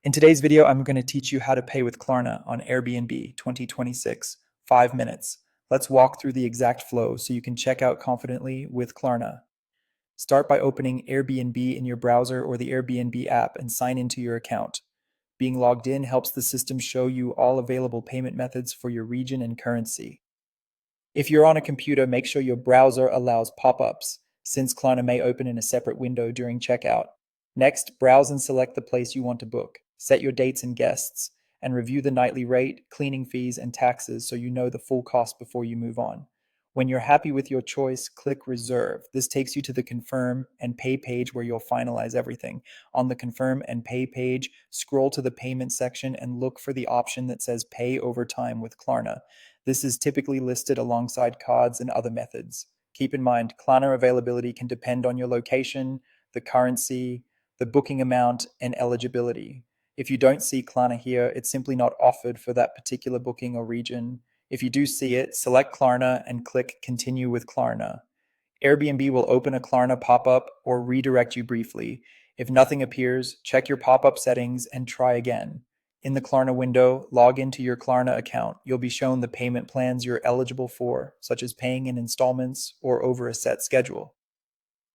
In today's video, I'm going to teach you how to pay with Klarna on Airbnb 2026, 5 minutes. Let's walk through the exact flow so you can check out confidently with Klarna. Start by opening Airbnb in your browser or the Airbnb app and sign into your account. Being logged in helps the system show you all available payment methods for your region and currency. If you're on a computer, make sure your browser allows pop-ups, since Klarna may open in a separate window during checkout. Next, browse and select the place you want to book. Set your dates and guests, and review the nightly rate, cleaning fees, and taxes so you know the full cost before you move on. When you're happy with your choice, click Reserve. This takes you to the Confirm and Pay page where you'll finalize everything. On the Confirm and Pay page, scroll to the Payment section and look for the option that says Pay over time with Klarna. This is typically listed alongside cards and other methods. Keep in mind, Klarna availability can depend on your location, the currency, the booking amount, and eligibility. If you don't see Klarna here, it's simply not offered for that particular booking or region. If you do see it, select Klarna and click Continue with Klarna. Airbnb will open a Klarna pop-up or redirect you briefly. If nothing appears, check your pop-up settings and try again. In the Klarna window, log into your Klarna account. You'll be shown the payment plans you're eligible for, such as paying in installments or over a set schedule.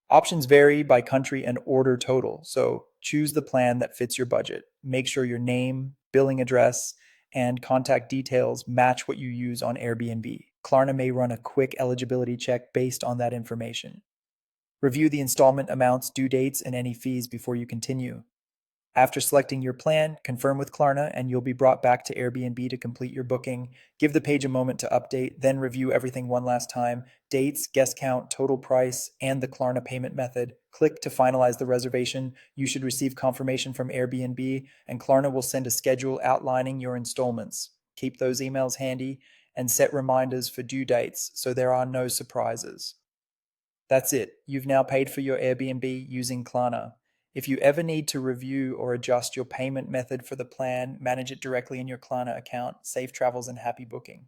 Options vary by country and order total, so choose the plan that fits your budget. Make sure your name, billing address, and contact details match what you use on Airbnb. Klarna may run a quick eligibility check based on that information. Review the installment amounts, due dates, and any fees before you continue. After selecting your plan, confirm with Klarna and you'll be brought back to Airbnb to complete your booking. Give the page a moment to update, then review everything one last time: dates, guest count, total price, and the Klarna payment method. Click to finalize the reservation. You should receive confirmation from Airbnb, and Klarna will send a schedule outlining your installments. Keep those emails handy and set reminders for due dates so there are no surprises. That's it. You've now paid for your Airbnb using Klarna. If you ever need to review or adjust your payment method for the plan, manage it directly in your Klarna account. Safe travels and happy booking.